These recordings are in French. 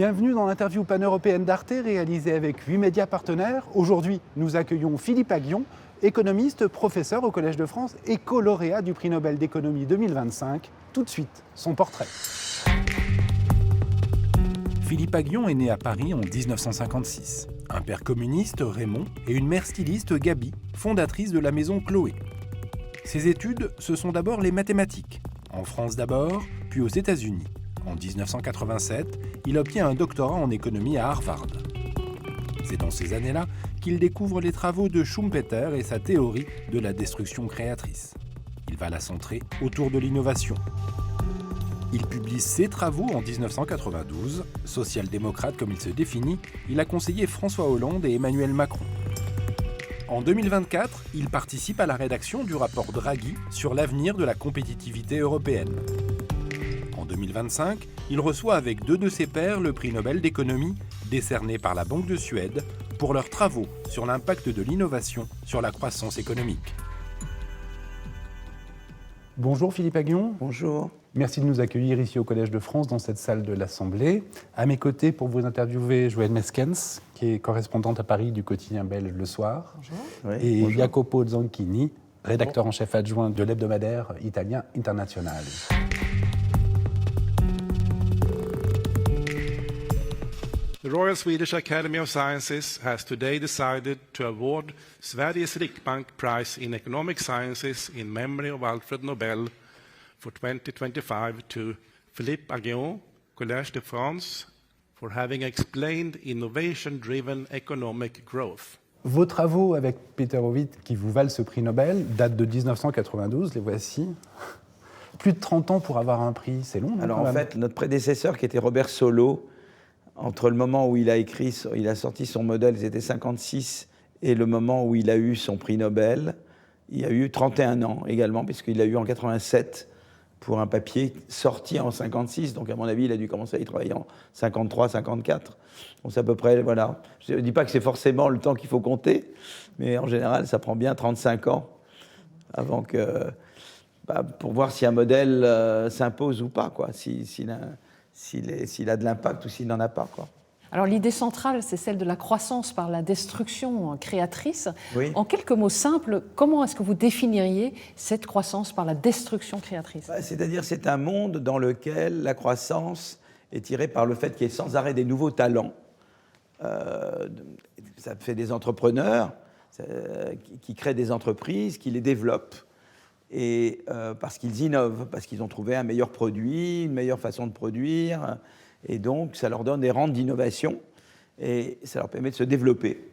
Bienvenue dans l'interview pan-européenne d'Arte réalisée avec 8 médias partenaires. Aujourd'hui, nous accueillons Philippe Aghion, économiste, professeur au Collège de France et co-lauréat du prix Nobel d'économie 2025. Tout de suite, son portrait. Philippe Aghion est né à Paris en 1956. Un père communiste, Raymond, et une mère styliste, Gaby, fondatrice de la maison Chloé. Ses études, ce sont d'abord les mathématiques. En France d'abord, puis aux États-Unis. En 1987, il obtient un doctorat en économie à Harvard. C'est dans ces années-là qu'il découvre les travaux de Schumpeter et sa théorie de la destruction créatrice. Il va la centrer autour de l'innovation. Il publie ses travaux en 1992. Social-démocrate comme il se définit, il a conseillé François Hollande et Emmanuel Macron. En 2024, il participe à la rédaction du rapport Draghi sur l'avenir de la compétitivité européenne. En 2025, il reçoit avec deux de ses pairs le prix Nobel d'économie décerné par la Banque de Suède pour leurs travaux sur l'impact de l'innovation sur la croissance économique. Bonjour Philippe Aghion. Bonjour. Merci de nous accueillir ici au Collège de France dans cette salle de l'Assemblée. À mes côtés, pour vous interviewer, Joëlle Meskens, qui est correspondante à Paris du quotidien belge Le Soir. Bonjour. Oui, et bonjour. Jacopo Zanchini, rédacteur en chef adjoint de l'hebdomadaire italien Internazionale. The Royal Swedish Academy of Sciences has today decided to award Sveriges Riksbank Prize in Economic Sciences in memory of Alfred Nobel for 2025 to Philippe Aghion, Collège de France, for having explained innovation-driven economic growth. Vos travaux avec Peter Howitt, qui vous valent ce prix Nobel, datent de 1992, les voici. Plus de 30 ans pour avoir un prix, c'est long, non? Alors en fait, notre prédécesseur, qui était Robert Solow, entre le moment où il a sorti son modèle, c'était 56, et le moment où il a eu son prix Nobel, il y a eu 31 ans également, puisqu'il l'a eu en 87 pour un papier sorti en 56. Donc à mon avis, il a dû commencer à y travailler en 53, 54. Donc c'est à peu près, voilà. Je ne dis pas que c'est forcément le temps qu'il faut compter, mais en général, ça prend bien 35 ans avant que, pour voir si un modèle s'impose ou pas, quoi, s'il a de l'impact ou s'il n'en a pas, quoi. Alors l'idée centrale, c'est celle de la croissance par la destruction créatrice. Oui. En quelques mots simples, comment est-ce que vous définiriez cette croissance par la destruction créatrice ? C'est-à-dire c'est un monde dans lequel la croissance est tirée par le fait qu'il y ait sans arrêt des nouveaux talents. Ça fait des entrepreneurs qui créent des entreprises, qui les développent. Et parce qu'ils innovent, parce qu'ils ont trouvé un meilleur produit, une meilleure façon de produire, et donc ça leur donne des rentes d'innovation, et ça leur permet de se développer.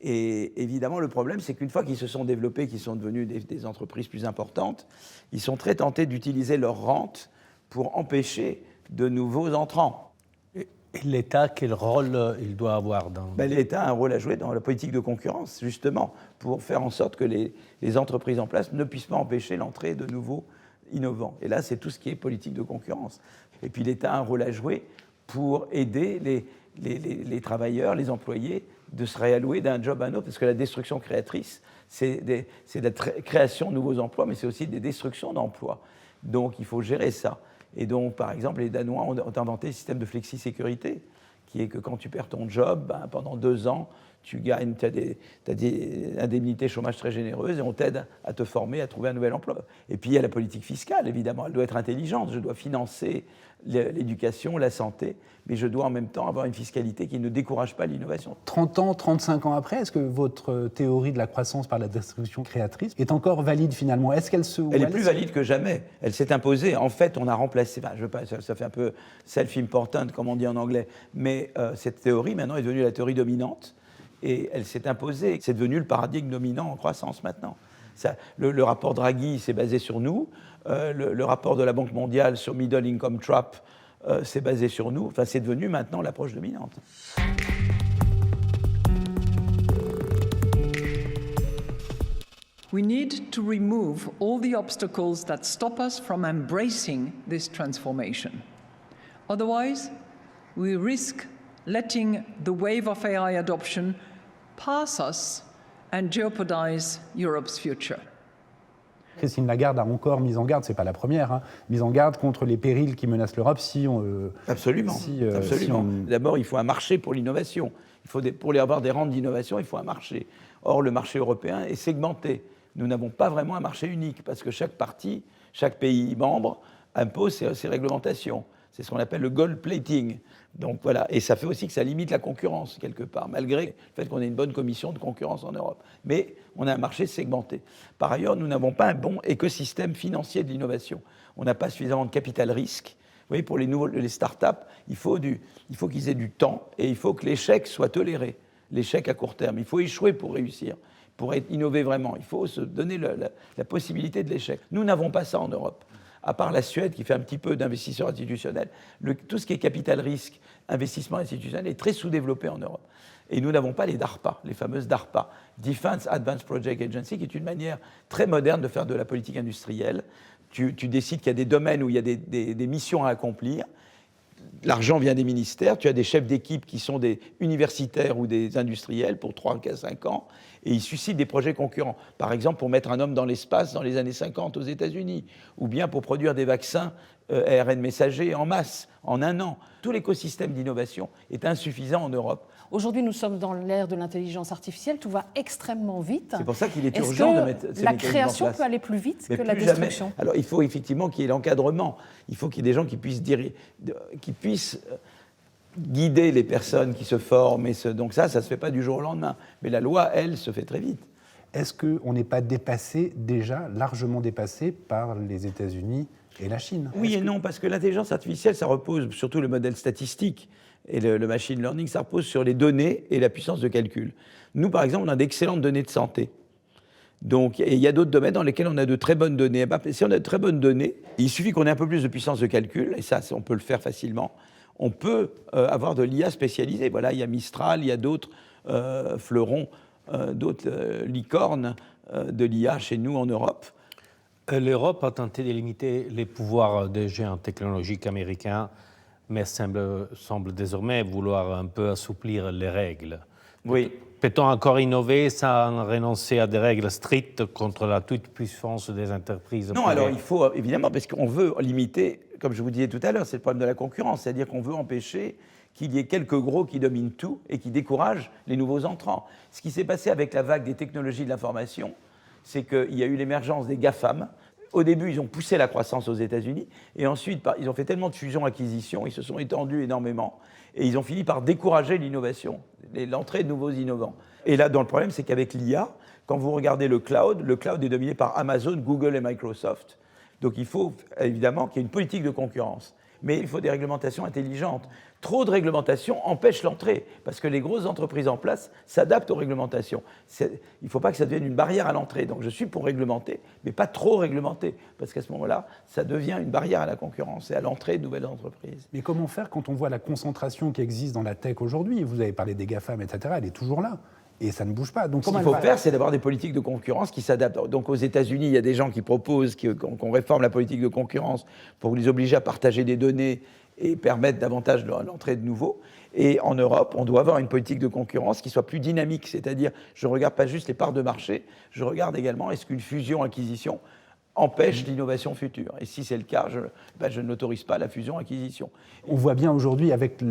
Et évidemment, le problème, c'est qu'une fois qu'ils se sont développés, qu'ils sont devenus des entreprises plus importantes, ils sont très tentés d'utiliser leurs rentes pour empêcher de nouveaux entrants. Et l'État, quel rôle il doit avoir dans... L'État a un rôle à jouer dans la politique de concurrence, justement, pour faire en sorte que les entreprises en place ne puissent pas empêcher l'entrée de nouveaux innovants. Et là, c'est tout ce qui est politique de concurrence. Et puis l'État a un rôle à jouer pour aider les travailleurs, les employés, de se réallouer d'un job à un autre, parce que la destruction créatrice, c'est de la création de nouveaux emplois, mais c'est aussi des destructions d'emplois. Donc il faut gérer ça. Et donc, par exemple, les Danois ont inventé le système de flexi-sécurité, qui est que quand tu perds ton job, pendant 2 ans, tu as des indemnités chômage très généreuses et on t'aide à te former, à trouver un nouvel emploi. Et puis il y a la politique fiscale, évidemment, elle doit être intelligente. Je dois financer l'éducation, la santé, mais je dois en même temps avoir une fiscalité qui ne décourage pas l'innovation. 30 ans, 35 ans après, est-ce que votre théorie de la croissance par la destruction créatrice est encore valide finalement? Est-ce qu'elle Elle est plus valide que jamais. Elle s'est imposée. En fait, on a remplacé... ça fait un peu self-important, comme on dit en anglais, mais cette théorie, maintenant, est devenue la théorie dominante. Et elle s'est imposée. C'est devenu le paradigme dominant en croissance maintenant. Le rapport Draghi s'est basé sur nous. Le rapport de la Banque mondiale sur Middle Income Trap s'est basé sur nous. Enfin, c'est devenu maintenant l'approche dominante. We need to remove all the obstacles that stop us from embracing this transformation. Otherwise, we risk letting the wave of AI adoption pass us and jeopardize Europe's future. Christine Lagarde a encore mis en garde, c'est pas la première, mise en garde contre les périls qui menacent l'Europe si on... Absolument. D'abord, il faut un marché pour l'innovation. Pour avoir des rentes d'innovation, il faut un marché. Or, le marché européen est segmenté. Nous n'avons pas vraiment un marché unique parce que chaque pays membre impose ses réglementations. C'est ce qu'on appelle le gold plating. Donc voilà, et ça fait aussi que ça limite la concurrence quelque part, malgré le fait qu'on ait une bonne commission de concurrence en Europe. Mais on a un marché segmenté. Par ailleurs, nous n'avons pas un bon écosystème financier de l'innovation. On n'a pas suffisamment de capital risque. Vous voyez, pour les start-up, il faut qu'ils aient du temps et il faut que l'échec soit toléré, l'échec à court terme. Il faut échouer pour réussir, pour innover vraiment. Il faut se donner la possibilité de l'échec. Nous n'avons pas ça en Europe. À part la Suède qui fait un petit peu d'investisseurs institutionnels, tout ce qui est capital risque, investissement institutionnel, est très sous-développé en Europe. Et nous n'avons pas les DARPA, les fameuses DARPA, Defense Advanced Project Agency, qui est une manière très moderne de faire de la politique industrielle. Tu décides qu'il y a des domaines où il y a des missions à accomplir. L'argent vient des ministères, tu as des chefs d'équipe qui sont des universitaires ou des industriels pour 3, 4, 5 ans, et ils suscitent des projets concurrents. Par exemple, pour mettre un homme dans l'espace dans les années 50 aux États-Unis, ou bien pour produire des vaccins ARN messagers en masse, en 1 an. Tout l'écosystème d'innovation est insuffisant en Europe. Aujourd'hui, nous sommes dans l'ère de l'intelligence artificielle, tout va extrêmement vite. C'est pour ça qu'il est urgent de mettre ces mécanismes en place. La création peut aller plus vite que la destruction. Jamais. Alors il faut effectivement qu'il y ait l'encadrement, il faut qu'il y ait des gens qui puissent guider les personnes qui se forment, donc ça ne se fait pas du jour au lendemain. Mais la loi, elle, se fait très vite. Est-ce qu'on n'est pas déjà largement dépassé par les États-Unis et la Chine? Oui et non, parce que l'intelligence artificielle, ça repose surtout le modèle statistique. Et le machine learning, ça repose sur les données et la puissance de calcul. Nous, par exemple, on a d'excellentes données de santé. Donc, il y a d'autres domaines dans lesquels on a de très bonnes données. Si on a de très bonnes données, il suffit qu'on ait un peu plus de puissance de calcul, et ça, on peut le faire facilement. On peut avoir de l'IA spécialisée. Voilà, il y a Mistral, il y a d'autres fleurons, d'autres licornes de l'IA chez nous en Europe. L'Europe a tenté de limiter les pouvoirs des géants technologiques américains, mais semble désormais vouloir un peu assouplir les règles. Oui. Peut-on encore innover sans renoncer à des règles strictes contre la toute-puissance des entreprises privées? Non, alors il faut, évidemment, parce qu'on veut limiter, comme je vous disais tout à l'heure, c'est le problème de la concurrence, c'est-à-dire qu'on veut empêcher qu'il y ait quelques gros qui dominent tout et qui découragent les nouveaux entrants. Ce qui s'est passé avec la vague des technologies de l'information, c'est qu'il y a eu l'émergence des GAFAM. Au début, ils ont poussé la croissance aux États-Unis, et ensuite, ils ont fait tellement de fusions-acquisitions, ils se sont étendus énormément, et ils ont fini par décourager l'innovation, l'entrée de nouveaux innovants. Et là, le problème, c'est qu'avec l'IA, quand vous regardez le cloud est dominé par Amazon, Google et Microsoft. Donc il faut évidemment qu'il y ait une politique de concurrence. Mais il faut des réglementations intelligentes. Trop de réglementations empêchent l'entrée, parce que les grosses entreprises en place s'adaptent aux réglementations. Il ne faut pas que ça devienne une barrière à l'entrée. Donc je suis pour réglementer, mais pas trop réglementer, parce qu'à ce moment-là, ça devient une barrière à la concurrence et à l'entrée de nouvelles entreprises. Mais comment faire quand on voit la concentration qui existe dans la tech aujourd'hui? Vous avez parlé des GAFAM, etc., elle est toujours là. Et ça ne bouge pas. Donc, ce qu'il faut faire, c'est d'avoir des politiques de concurrence qui s'adaptent. Donc aux États-Unis, il y a des gens qui proposent qu'on réforme la politique de concurrence pour les obliger à partager des données et permettre davantage l'entrée de nouveaux. Et en Europe, on doit avoir une politique de concurrence qui soit plus dynamique. C'est-à-dire, je ne regarde pas juste les parts de marché, je regarde également est-ce qu'une fusion-acquisition empêche l'innovation future. Et si c'est le cas, je n'autorise pas la fusion-acquisition. On voit bien aujourd'hui avec,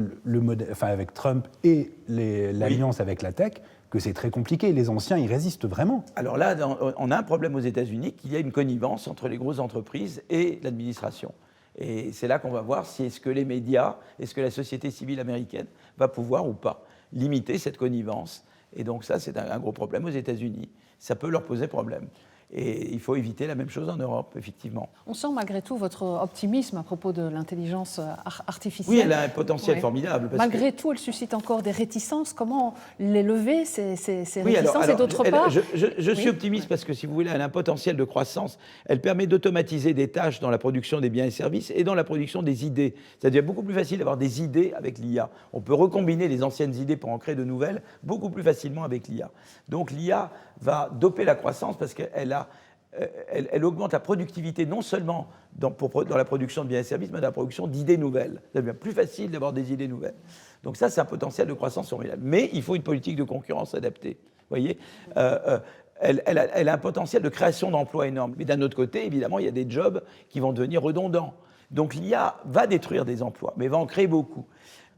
avec Trump et l'alliance avec la tech que c'est très compliqué. Les anciens, ils résistent vraiment. Alors là, on a un problème aux États-Unis, qu'il y a une connivence entre les grosses entreprises et l'administration. Et c'est là qu'on va voir si est-ce que les médias, est-ce que la société civile américaine va pouvoir ou pas limiter cette connivence. Et donc ça, c'est un gros problème aux États-Unis. Ça peut leur poser problème. Et il faut éviter la même chose en Europe, effectivement. On sent malgré tout votre optimisme à propos de l'intelligence artificielle. Oui, elle a un potentiel formidable. Malgré tout, elle suscite encore des réticences. Comment les lever, ces réticences? Et d'autre part... Je suis optimiste parce que, si vous voulez, elle a un potentiel de croissance. Elle permet d'automatiser des tâches dans la production des biens et services et dans la production des idées. C'est-à-dire beaucoup plus facile d'avoir des idées avec l'IA. On peut recombiner les anciennes idées pour en créer de nouvelles beaucoup plus facilement avec l'IA. Donc l'IA va doper la croissance parce qu'elle elle augmente la productivité non seulement dans la production de biens et services, mais dans la production d'idées nouvelles. Ça devient plus facile d'avoir des idées nouvelles. Donc ça, c'est un potentiel de croissance formidable. Mais il faut une politique de concurrence adaptée. Vous voyez, elle a un potentiel de création d'emplois énorme. Mais d'un autre côté, évidemment, il y a des jobs qui vont devenir redondants. Donc l'IA va détruire des emplois, mais va en créer beaucoup.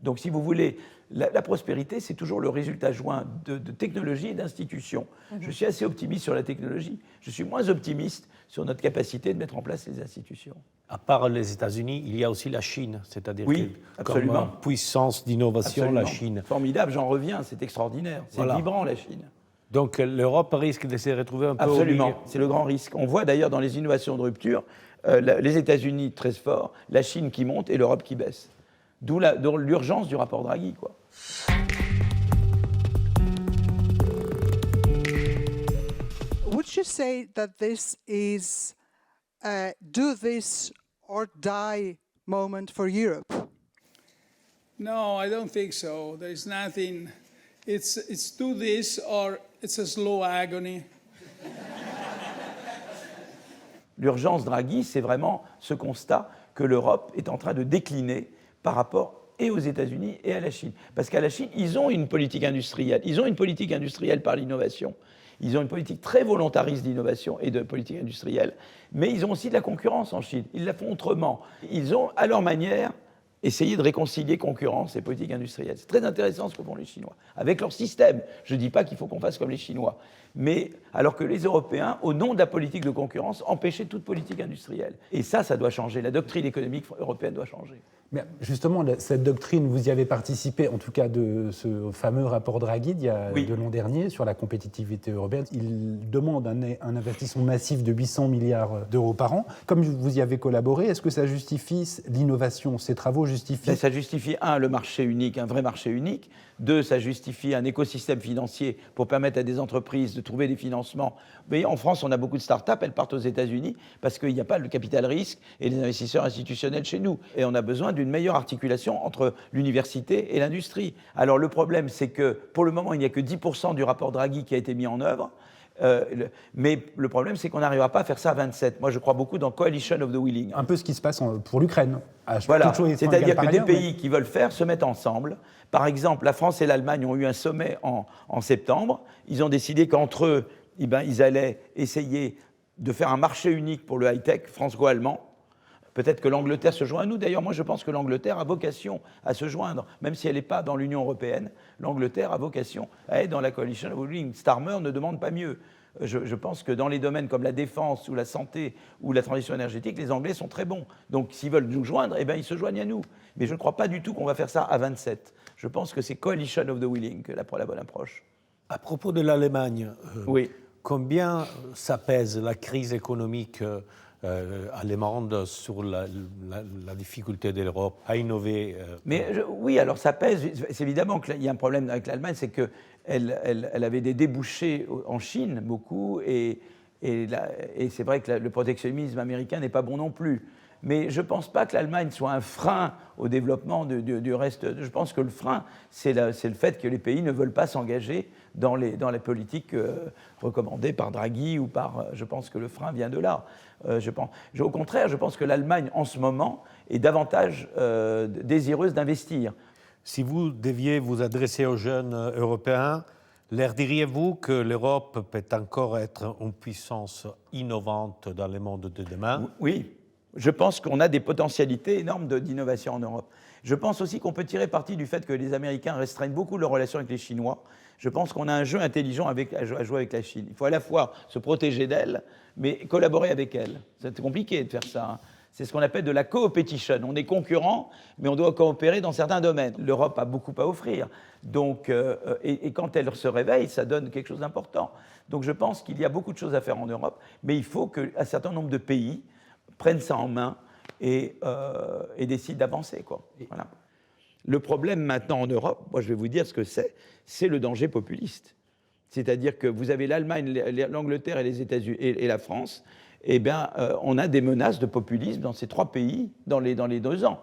Donc si vous voulez, la prospérité, c'est toujours le résultat joint de technologie et d'institutions. Je suis assez optimiste sur la technologie. Je suis moins optimiste sur notre capacité de mettre en place les institutions. À part les États-Unis, il y a aussi la Chine, c'est-à-dire oui, que absolument. comme puissance d'innovation, Absolument. la Chine. Formidable, j'en reviens, c'est extraordinaire. C'est voilà. Vibrant, la Chine. Donc l'Europe risque de se retrouver un peu Absolument, au milieu. c'est le grand risque. On voit d'ailleurs dans les innovations de rupture, les États-Unis très forts, la Chine qui monte et l'Europe qui baisse. D'où l'urgence du rapport Draghi, quoi. Would you say that this is a do this or die moment for Europe? No, I don't think so. There's nothing. It's do this or it's a slow agony. L'urgence Draghi, c'est vraiment ce constat que l'Europe est en train de décliner par rapport et aux États-Unis et à la Chine. Parce qu'à la Chine, ils ont une politique industrielle. Ils ont une politique industrielle par l'innovation. Ils ont une politique très volontariste d'innovation et de politique industrielle. Mais ils ont aussi de la concurrence en Chine. Ils la font autrement. Ils ont, à leur manière, essayé de réconcilier concurrence et politique industrielle. C'est très intéressant ce que font les Chinois, avec leur système. Je ne dis pas qu'il faut qu'on fasse comme les Chinois. Mais alors que les Européens, au nom de la politique de concurrence, empêchaient toute politique industrielle. Et ça doit changer. La doctrine économique européenne doit changer. Mais justement, cette doctrine, vous y avez participé, en tout cas de ce fameux rapport Draghi de l'an dernier sur la compétitivité européenne. Il demande un investissement massif de 800 milliards d'euros par an. Comme vous y avez collaboré, est-ce que ça justifie l'innovation? Ces travaux justifient... Ça justifie, le marché unique, un vrai marché unique. 2, ça justifie un écosystème financier pour permettre à des entreprises de trouver des financements. Vous voyez, en France, on a beaucoup de start-up, elles partent aux États-Unis parce qu'il n'y a pas le capital risque et les investisseurs institutionnels chez nous. Et on a besoin d'une meilleure articulation entre l'université et l'industrie. Alors le problème, c'est que pour le moment, il n'y a que 10% du rapport Draghi qui a été mis en œuvre. Mais le problème, c'est qu'on n'arrivera pas à faire ça à 27. Moi, je crois beaucoup dans Coalition of the Willing. Un peu ce qui se passe pour l'Ukraine. Voilà, c'est-à-dire que des pays qui veulent faire se mettent ensemble. Par exemple, la France et l'Allemagne ont eu un sommet en septembre. Ils ont décidé qu'entre eux, ils allaient essayer de faire un marché unique pour le high-tech franco-allemand. Peut-être que l'Angleterre se joint à nous. D'ailleurs, moi, je pense que l'Angleterre a vocation à se joindre, même si elle n'est pas dans l'Union européenne. L'Angleterre a vocation à être dans la Coalition of the Willing. Starmer ne demande pas mieux. Je pense que dans les domaines comme la défense ou la santé ou la transition énergétique, les Anglais sont très bons. Donc, s'ils veulent nous joindre, ils se joignent à nous. Mais je ne crois pas du tout qu'on va faire ça à 27. Je pense que c'est Coalition of the Willing que la bonne approche. À propos de l'Allemagne, oui. Combien ça pèse la crise économique allemande sur la difficulté de l'Europe à innover? Oui, alors ça pèse. C'est évidemment qu'il y a un problème avec l'Allemagne, c'est qu'elle avait des débouchés en Chine, beaucoup, et c'est vrai que le protectionnisme américain n'est pas bon non plus. Mais je ne pense pas que l'Allemagne soit un frein au développement du reste. Je pense que le frein, c'est le fait que les pays ne veulent pas s'engager dans les politiques recommandées par Draghi ou par... Je pense que le frein vient de là. Au contraire, je pense que l'Allemagne, en ce moment, est davantage désireuse d'investir. Si vous deviez vous adresser aux jeunes européens, leur diriez-vous que l'Europe peut encore être une puissance innovante dans le monde de demain? Oui. Je pense qu'on a des potentialités énormes d'innovation en Europe. Je pense aussi qu'on peut tirer parti du fait que les Américains restreignent beaucoup leurs relations avec les Chinois. Je pense qu'on a un jeu intelligent à jouer avec la Chine. Il faut à la fois se protéger d'elle, mais collaborer avec elle. C'est compliqué de faire ça. Hein. C'est ce qu'on appelle de la coopetition. On est concurrents, mais on doit coopérer dans certains domaines. L'Europe a beaucoup à offrir. Donc, et quand elle se réveille, ça donne quelque chose d'important. Donc je pense qu'il y a beaucoup de choses à faire en Europe, mais il faut qu'un certain nombre de pays prennent ça en main et décident d'avancer, quoi. Voilà. Le problème maintenant en Europe, moi je vais vous dire ce que c'est le danger populiste. C'est-à-dire que vous avez l'Allemagne, l'Angleterre et les États-Unis et la France, on a des menaces de populisme dans ces 3 pays dans les 2 ans.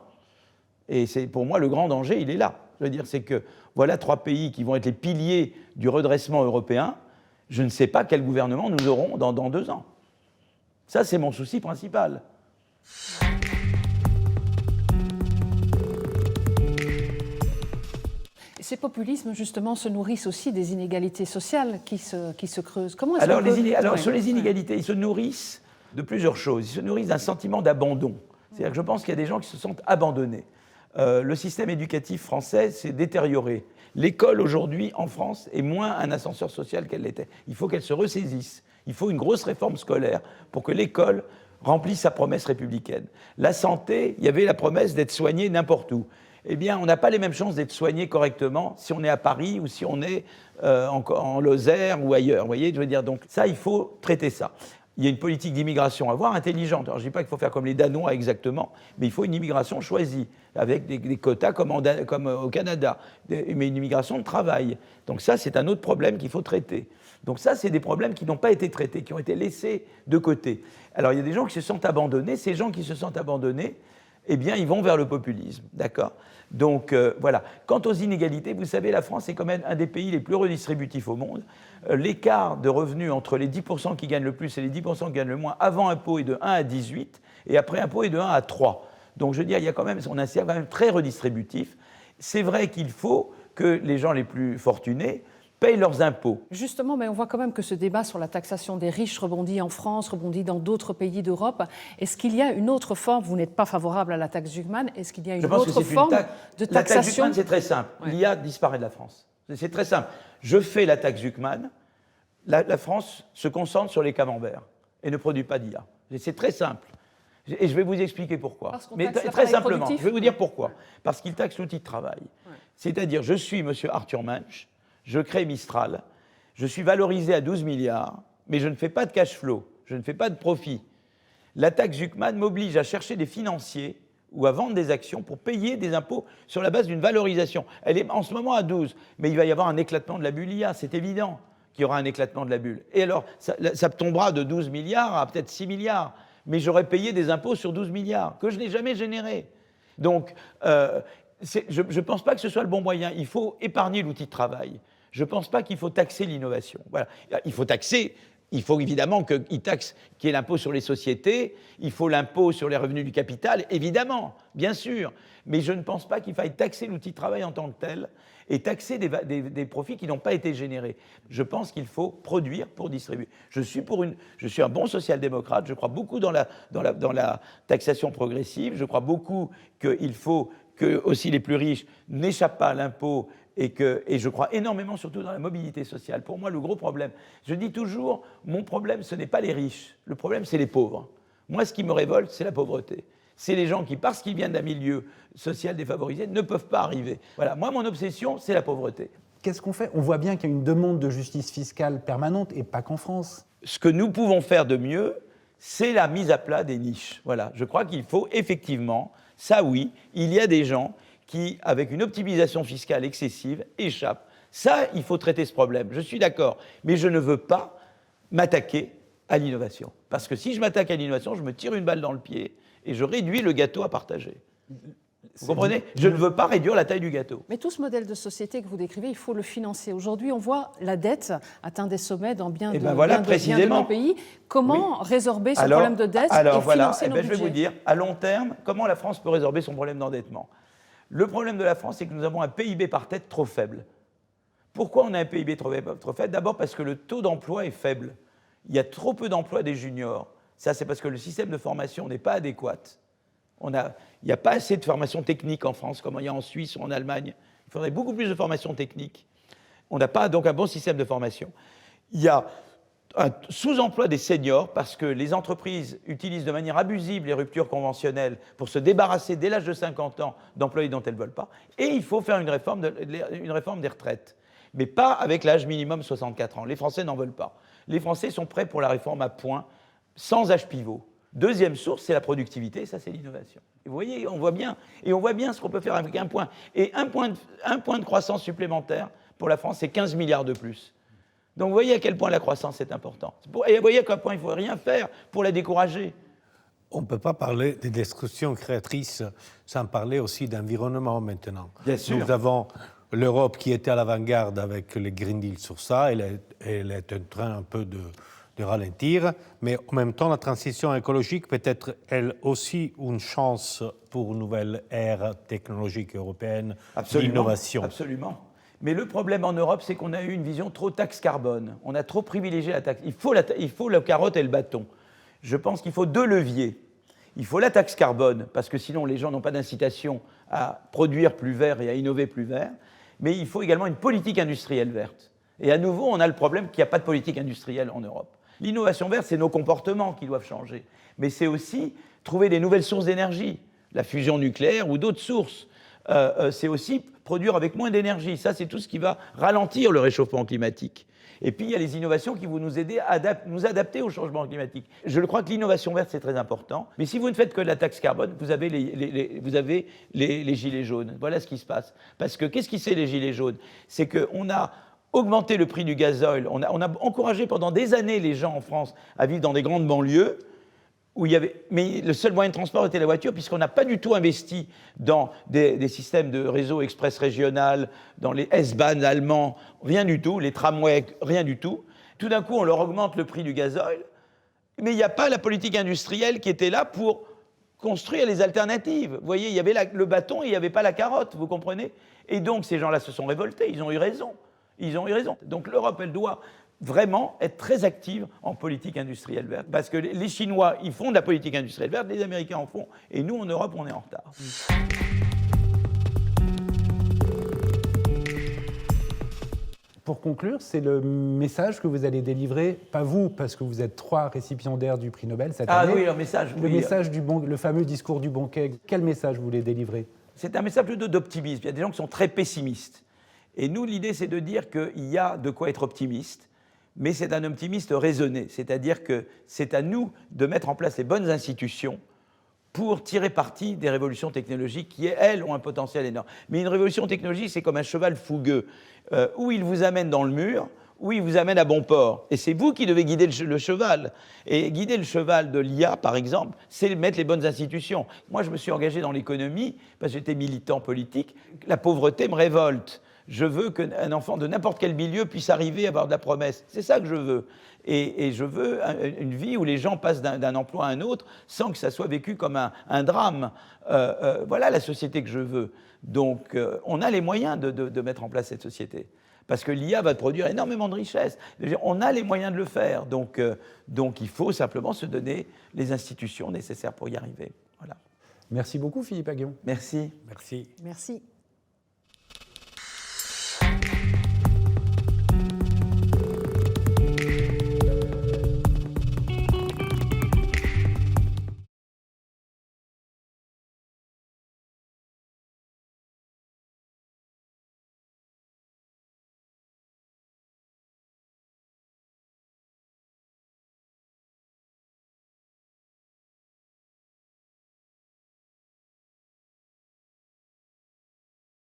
Et c'est pour moi le grand danger, il est là. Je veux dire, c'est que voilà 3 pays qui vont être les piliers du redressement européen. Je ne sais pas quel gouvernement nous aurons dans 2 ans. Ça, c'est mon souci principal. Ces populismes, justement, se nourrissent aussi des inégalités sociales qui se creusent. Comment est-ce Sur les inégalités, ils se nourrissent de plusieurs choses. Ils se nourrissent d'un sentiment d'abandon. C'est-à-dire que je pense qu'il y a des gens qui se sentent abandonnés. Le système éducatif français s'est détérioré. L'école, aujourd'hui, en France, est moins un ascenseur social qu'elle l'était. Il faut qu'elle se ressaisisse. Il faut une grosse réforme scolaire pour que l'école remplisse sa promesse républicaine. La santé, il y avait la promesse d'être soigné n'importe où. Eh bien, on n'a pas les mêmes chances d'être soigné correctement si on est à Paris ou si on est en Lozère ou ailleurs. Vous voyez, je veux dire, donc ça, il faut traiter ça. Il y a une politique d'immigration à avoir intelligente. Alors, je ne dis pas qu'il faut faire comme les Danois exactement, mais il faut une immigration choisie, avec des quotas comme au Canada, mais une immigration de travail. Donc ça, c'est un autre problème qu'il faut traiter. Donc ça, c'est des problèmes qui n'ont pas été traités, qui ont été laissés de côté. Alors, il y a des gens qui se sentent abandonnés. Ces gens qui se sentent abandonnés, eh bien, ils vont vers le populisme, d'accord ? Donc, voilà. Quant aux inégalités, vous savez, la France est quand même un des pays les plus redistributifs au monde. L'écart de revenus entre les 10% qui gagnent le plus et les 10% qui gagnent le moins, avant impôt, est de 1 à 18, et après impôt, est de 1 à 3. Donc, je veux dire, il y a quand même, on a un système quand même très redistributif. C'est vrai qu'il faut que les gens les plus fortunés payent leurs impôts. Justement, mais on voit quand même que ce débat sur la taxation des riches rebondit en France, rebondit dans d'autres pays d'Europe. Est-ce qu'il y a une autre forme, vous n'êtes pas favorable à la taxe Zuckman, est-ce qu'il y a une autre forme de taxation ? La taxe Zuckman, c'est très simple. Ouais. L'IA disparaît de la France. C'est très simple. Je fais la taxe Zuckman, la France se concentre sur les camemberts et ne produit pas d'IA. C'est très simple. Et je vais vous expliquer pourquoi. Mais très simplement, je vais vous dire pourquoi. Ouais. Parce qu'il taxe l'outil de travail. Ouais. C'est-à-dire, je suis M. Arthur Munch, je crée Mistral, je suis valorisé à 12 milliards, mais je ne fais pas de cash flow, je ne fais pas de profit. La taxe Zuckman m'oblige à chercher des financiers ou à vendre des actions pour payer des impôts sur la base d'une valorisation. Elle est en ce moment à 12, mais il va y avoir un éclatement de la bulle IA, c'est évident qu'il y aura un éclatement de la bulle. Et alors, ça tombera de 12 milliards à peut-être 6 milliards, mais j'aurais payé des impôts sur 12 milliards, que je n'ai jamais générés. Donc, je ne pense pas que ce soit le bon moyen. Il faut épargner l'outil de travail. Je ne pense pas qu'il faut taxer l'innovation. Voilà. Il faut évidemment qu'il y ait l'impôt sur les sociétés, il faut l'impôt sur les revenus du capital, évidemment, bien sûr. Mais je ne pense pas qu'il faille taxer l'outil de travail en tant que tel et taxer des profits qui n'ont pas été générés. Je pense qu'il faut produire pour distribuer. Je suis un bon social-démocrate, je crois beaucoup dans la taxation progressive, je crois beaucoup qu'il faut que aussi les plus riches n'échappent pas à l'impôt et je crois énormément surtout dans la mobilité sociale. Pour moi, le gros problème, je dis toujours, mon problème, ce n'est pas les riches, le problème, c'est les pauvres. Moi, ce qui me révolte, c'est la pauvreté. C'est les gens qui, parce qu'ils viennent d'un milieu social défavorisé, ne peuvent pas arriver. Voilà, moi, mon obsession, c'est la pauvreté. Qu'est-ce qu'on fait ? On voit bien qu'il y a une demande de justice fiscale permanente, et pas qu'en France. Ce que nous pouvons faire de mieux, c'est la mise à plat des niches. Voilà, je crois qu'il faut effectivement, ça oui, il y a des gens qui, avec une optimisation fiscale excessive, échappent. Ça, il faut traiter ce problème, je suis d'accord. Mais je ne veux pas m'attaquer à l'innovation. Parce que si je m'attaque à l'innovation, je me tire une balle dans le pied et je réduis le gâteau à partager. Vous comprenez ? Je ne veux pas réduire la taille du gâteau. Mais tout ce modèle de société que vous décrivez, il faut le financer. Aujourd'hui, on voit la dette atteint des sommets dans bien de nos pays. Comment résorber ce problème de dette et financer nos budgets ? Je vais vous dire, à long terme, comment la France peut résorber son problème d'endettement ? Le problème de la France, c'est que nous avons un PIB par tête trop faible. Pourquoi on a un PIB trop faible ? D'abord parce que le taux d'emploi est faible. Il y a trop peu d'emplois des juniors. Ça, c'est parce que le système de formation n'est pas adéquat. Il n'y a pas assez de formation technique en France, comme il y a en Suisse ou en Allemagne. Il faudrait beaucoup plus de formation technique. On n'a pas donc un bon système de formation. Il y a un sous-emploi des seniors parce que les entreprises utilisent de manière abusive les ruptures conventionnelles pour se débarrasser dès l'âge de 50 ans d'employés dont elles ne veulent pas. Et il faut faire une réforme des retraites, mais pas avec l'âge minimum 64 ans. Les Français n'en veulent pas. Les Français sont prêts pour la réforme à point, sans âge pivot. Deuxième source, c'est la productivité, ça c'est l'innovation. Et vous voyez, on voit bien ce qu'on peut faire avec un point. Et un point de croissance supplémentaire pour la France, c'est 15 milliards de plus. Donc vous voyez à quel point la croissance est importante. Et vous voyez à quel point il ne faut rien faire pour la décourager. On ne peut pas parler de destruction créatrice sans parler aussi d'environnement maintenant. Bien sûr. Nous avons l'Europe qui était à l'avant-garde avec le Green Deal sur ça, elle est en train un peu de ralentir, mais en même temps, la transition écologique peut être, elle aussi, une chance pour une nouvelle ère technologique européenne d'innovation. Absolument. Mais le problème en Europe, c'est qu'on a eu une vision trop taxe carbone. On a trop privilégié la taxe. Il faut la carotte et le bâton. Je pense qu'il faut 2 leviers. Il faut la taxe carbone, parce que sinon les gens n'ont pas d'incitation à produire plus vert et à innover plus vert. Mais il faut également une politique industrielle verte. Et à nouveau, on a le problème qu'il n'y a pas de politique industrielle en Europe. L'innovation verte, c'est nos comportements qui doivent changer. Mais c'est aussi trouver des nouvelles sources d'énergie, la fusion nucléaire ou d'autres sources. C'est aussi produire avec moins d'énergie. Ça, c'est tout ce qui va ralentir le réchauffement climatique. Et puis, il y a les innovations qui vont nous aider à nous adapter au changement climatique. Je crois que l'innovation verte, c'est très important. Mais si vous ne faites que de la taxe carbone, vous avez les gilets jaunes. Voilà ce qui se passe. Parce que qu'est-ce qui c'est les gilets jaunes? C'est qu'on a augmenté le prix du gazole. On a encouragé pendant des années les gens en France à vivre dans des grandes banlieues, mais le seul moyen de transport était la voiture, puisqu'on n'a pas du tout investi dans des systèmes de réseau express régional, dans les S-Bahn allemands, rien du tout, les tramways, rien du tout. Tout d'un coup, on leur augmente le prix du gazole, mais il n'y a pas la politique industrielle qui était là pour construire les alternatives. Vous voyez, il y avait le bâton et il n'y avait pas la carotte, vous comprenez? Et donc, ces gens-là se sont révoltés, ils ont eu raison. Ils ont eu raison. Donc l'Europe, elle doit vraiment être très active en politique industrielle verte. Parce que les Chinois, ils font de la politique industrielle verte, les Américains en font, et nous, en Europe, on est en retard. Pour conclure, c'est le message que vous allez délivrer, pas vous, parce que vous êtes 3 récipiendaires du prix Nobel cette année. Ah oui, le message. Le fameux discours du banquet. Quel message vous voulez délivrer? C'est un message plutôt d'optimisme. Il y a des gens qui sont très pessimistes. Et nous, l'idée, c'est de dire qu'il y a de quoi être optimiste, mais c'est un optimiste raisonné. C'est-à-dire que c'est à nous de mettre en place les bonnes institutions pour tirer parti des révolutions technologiques qui, elles, ont un potentiel énorme. Mais une révolution technologique, c'est comme un cheval fougueux, où il vous amène dans le mur, où il vous amène à bon port. Et c'est vous qui devez guider le cheval. Et guider le cheval de l'IA, par exemple, c'est mettre les bonnes institutions. Moi, je me suis engagé dans l'économie, parce que j'étais militant politique. La pauvreté me révolte. Je veux qu'un enfant de n'importe quel milieu puisse arriver à avoir de la promesse. C'est ça que je veux. Et je veux une vie où les gens passent d'un emploi à un autre sans que ça soit vécu comme un drame. Voilà la société que je veux. Donc, on a les moyens de mettre en place cette société. Parce que l'IA va produire énormément de richesses. On a les moyens de le faire. Donc il faut simplement se donner les institutions nécessaires pour y arriver. Voilà. Merci beaucoup, Philippe Aghion. Merci. Merci. Merci.